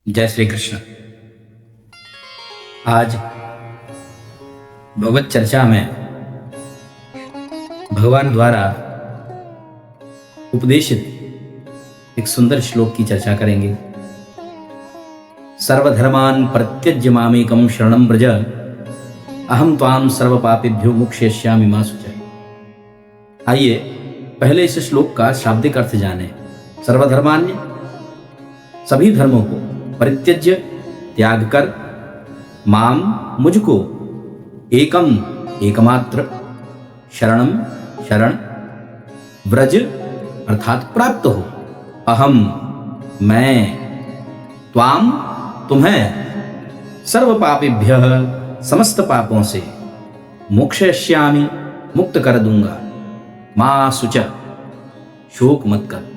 जय श्री कृष्ण। आज भगवत चर्चा में भगवान द्वारा उपदेशित एक सुंदर श्लोक की चर्चा करेंगे। सर्वधर्मान् परित्यज्य मामेकं शरणं व्रज अहं त्वां सर्वपापेभ्यो मोक्षयिष्यामि मा शुचः। आइए पहले इस श्लोक का शाब्दिक अर्थ जानें। सर्वधर्मान्य सभी धर्मों को, परित्यज्य त्याग कर, माम मुझको, एकम एकमात्र, शरणम शरण, व्रज अर्थात प्राप्त हो, अहम मैं, त्वाम तुम्हें, सर्व पापेभ्यः समस्त पापों से, मोक्षयिष्यामि मुक्त कर दूंगा, मा शुचः शोक मत कर।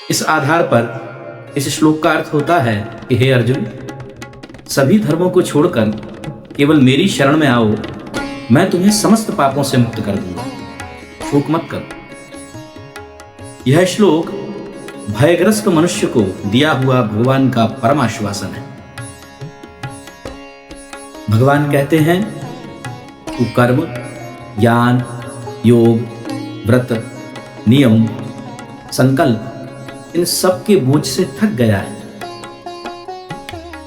इस आधार पर इस श्लोक का अर्थ होता है कि हे अर्जुन, सभी धर्मों को छोड़कर केवल मेरी शरण में आओ, मैं तुम्हें समस्त पापों से मुक्त कर दूंगा, शोक मत करो। यह श्लोक भयग्रस्त मनुष्य को दिया हुआ भगवान का परम आश्वासन है। भगवान कहते हैं तू कर्म, ज्ञान, योग, व्रत, नियम, संकल्प, इन सब के बोझ से थक गया है।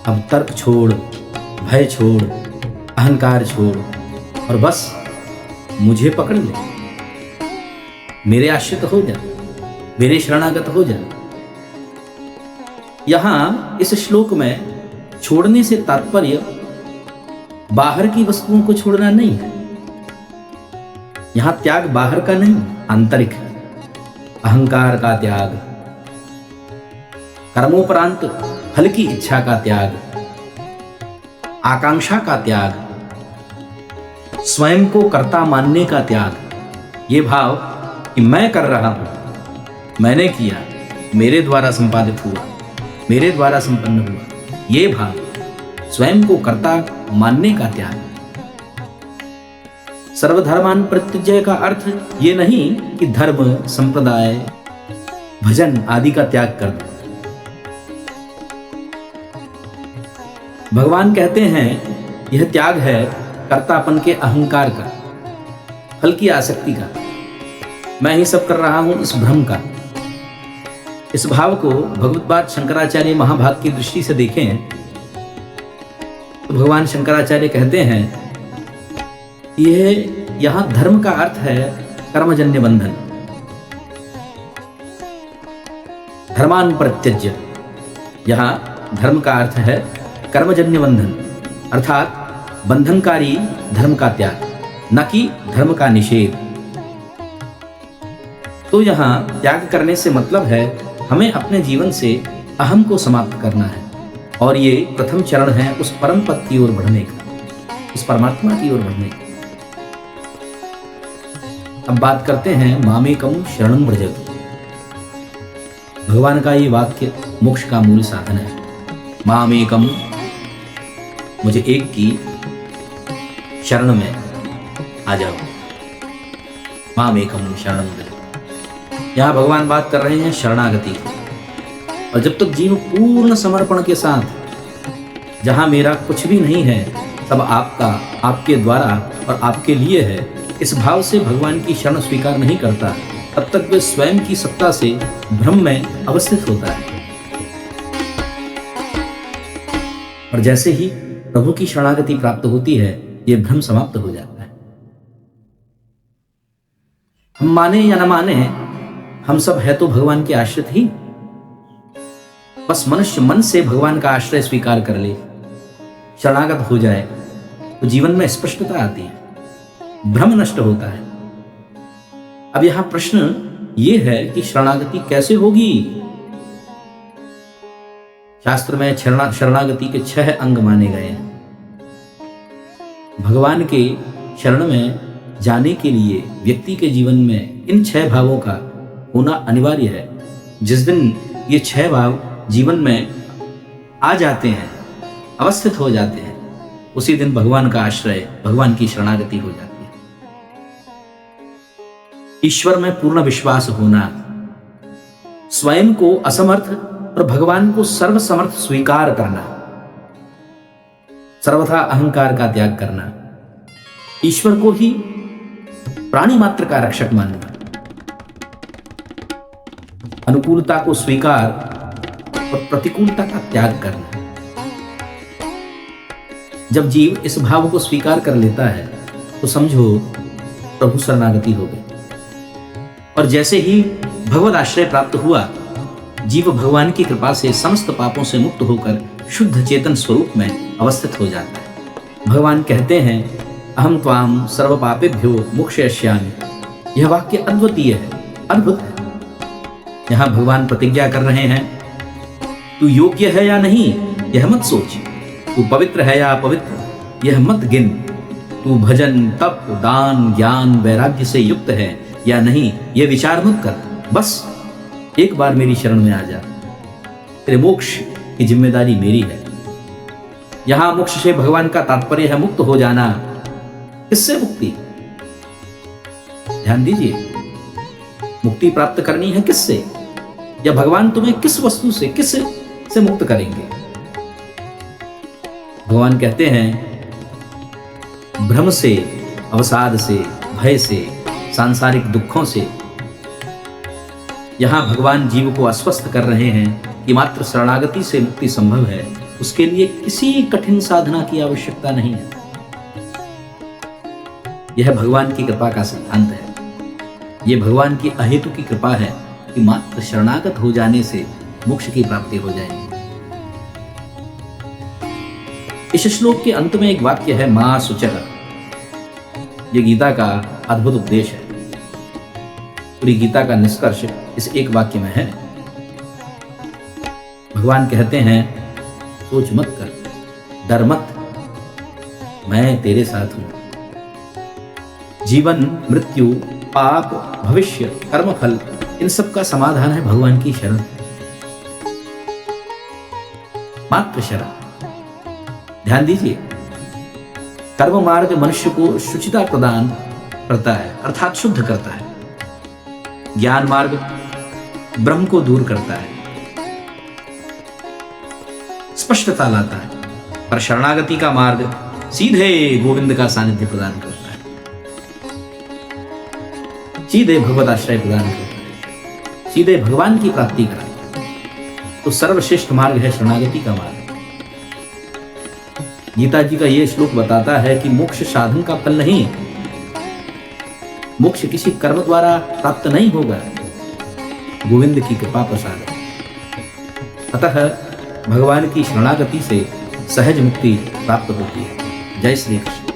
अब तर्क छोड़, भय छोड़, अहंकार छोड़ और बस मुझे पकड़ ले, मेरे आश्रित हो जा, मेरे शरणागत हो जा। यहां इस श्लोक में छोड़ने से तात्पर्य बाहर की वस्तुओं को छोड़ना नहीं है। यहां त्याग बाहर का नहीं, आंतरिक है। अहंकार का त्याग, कर्मोपरांत फल की इच्छा का त्याग, आकांक्षा का त्याग, स्वयं को कर्ता मानने का त्याग, ये भाव कि मैं कर रहा हूं, मैंने किया, मेरे द्वारा संपादित हुआ, मेरे द्वारा संपन्न हुआ, ये भाव, स्वयं को कर्ता मानने का त्याग। सर्वधर्मान् परित्यज्य का अर्थ ये नहीं कि धर्म, संप्रदाय, भजन आदि का त्याग कर दो। भगवान कहते हैं यह त्याग है कर्तापन के अहंकार का, फल की आसक्ति का, मैं ही सब कर रहा हूं इस भ्रम का। इस भाव को भगवत्पाद शंकराचार्य महाभाग की दृष्टि से देखें तो भगवान शंकराचार्य कहते हैं यह यहां धर्म का अर्थ है कर्मजन्य बंधन। धर्मान् परित्यज्य, यहां धर्म का अर्थ है कर्मजन्य बंधन, अर्थात बंधनकारी धर्म का त्याग, न कि धर्म का निषेध। तो यहां त्याग करने से मतलब है हमें अपने जीवन से अहम को समाप्त करना है, और ये प्रथम चरण है उस परम पद की ओर बढ़ने का, उस परमात्मा की ओर बढ़ने का। अब बात करते हैं मामेकं शरणं व्रज। भगवान का ये वाक्य मोक्ष का मूल साधन है। मामेकं, मुझे एक की शरण में आ जाओ, मामेकं शरणं व्रज। यहां भगवान बात कर रहे हैं शरणागति की। और जब तक जीव पूर्ण समर्पण के साथ, जहां मेरा कुछ भी नहीं है, सब आपका, आपके द्वारा और आपके लिए है, इस भाव से भगवान की शरण स्वीकार नहीं करता, तब तक वे स्वयं की सत्ता से भ्रम में अवस्थित होता है। और जैसे ही प्रभु की शरणागति प्राप्त होती है, ये भ्रम समाप्त हो जाता है। हम माने या न माने, हम सब है तो भगवान के आश्रित ही। बस मनुष्य मन से भगवान का आश्रय स्वीकार कर ले, शरणागत हो जाए, तो जीवन में स्पष्टता आती है, भ्रम नष्ट होता है। अब यहां प्रश्न ये है कि शरणागति कैसे होगी। शास्त्र में शरणागति के 6 अंग माने गए हैं। भगवान के शरण में जाने के लिए व्यक्ति के जीवन में इन 6 भावों का होना अनिवार्य है। जिस दिन ये 6 भाव जीवन में आ जाते हैं, अवस्थित हो जाते हैं, उसी दिन भगवान का आश्रय, भगवान की शरणागति हो जाती है। ईश्वर में पूर्ण विश्वास होना, स्वयं को असमर्थ और भगवान को सर्वसमर्थ स्वीकार करना, सर्वथा अहंकार का त्याग करना, ईश्वर को ही प्राणी मात्र का रक्षक मानना, अनुकूलता को स्वीकार और प्रतिकूलता का त्याग करना। जब जीव इस भाव को स्वीकार कर लेता है तो समझो प्रभु शरणागति हो गई। और जैसे ही भगवद आश्रय प्राप्त हुआ, जीव भगवान की कृपा से समस्त पापों से मुक्त होकर शुद्ध चेतन स्वरूप में अवस्थित हो जाता है। भगवान कहते हैं, अहम त्वाम सर्व पापेभ्यो मोक्षयिष्यामि। यह वाक्य अद्वितीय है, अद्भुत है। यहां भगवान प्रतिज्ञा कर रहे हैं, तू योग्य है या नहीं यह मत सोच, तू पवित्र है या अपवित्र यह मत गिन, तू भजन तप दान ज्ञान वैराग्य से युक्त है या नहीं यह विचार मत कर। बस एक बार मेरी शरण में आ जा, तेरे मोक्ष की जिम्मेदारी मेरी है। यहां मोक्ष से भगवान का तात्पर्य है मुक्त हो जाना। किससे मुक्ति? ध्यान दीजिए, मुक्ति प्राप्त करनी है किससे? या भगवान तुम्हें किस वस्तु से, किस से मुक्त करेंगे? भगवान कहते हैं, भ्रम से, अवसाद से, भय से, सांसारिक दुखों से। यहां भगवान जीव को आश्वस्त कर रहे हैं कि मात्र शरणागति से मुक्ति संभव है, उसके लिए किसी कठिन साधना की आवश्यकता नहीं है। यह भगवान की कृपा का सिद्धांत है। यह भगवान की अहेतु की कृपा है कि मात्र शरणागत हो जाने से मोक्ष की प्राप्ति हो जाएगी। इस श्लोक के अंत में एक वाक्य है, मां शुचः। यह गीता का अद्भुत उपदेश है। पूरी गीता का निष्कर्ष इस एक वाक्य में है। भगवान कहते हैं, सोच मत कर, डर मत, मैं तेरे साथ हूं। जीवन मृत्यु पाप भविष्य कर्म फल इन सब का समाधान है भगवान की शरण, मात्र शरण। ध्यान दीजिए, कर्म मार्ग मनुष्य को शुचिता प्रदान करता है, अर्थात शुद्ध करता है। ज्ञान मार्ग ब्रह्म को दूर करता है, स्पष्टता लाता है। पर शरणागति का मार्ग सीधे गोविंद का सानिध्य प्रदान करता है, सीधे भगवत आश्रय प्रदान करता है, सीधे भगवान की प्राप्ति कराता है। तो सर्वश्रेष्ठ मार्ग है शरणागति का मार्ग। गीता जी का यह श्लोक बताता है कि मोक्ष साधन का फल नहीं, मोक्ष किसी कर्म द्वारा प्राप्त नहीं होगा, गोविंद की कृपा प्रसाद है। अतः भगवान की शरणागति से सहज मुक्ति प्राप्त होती है। जय श्री कृष्ण।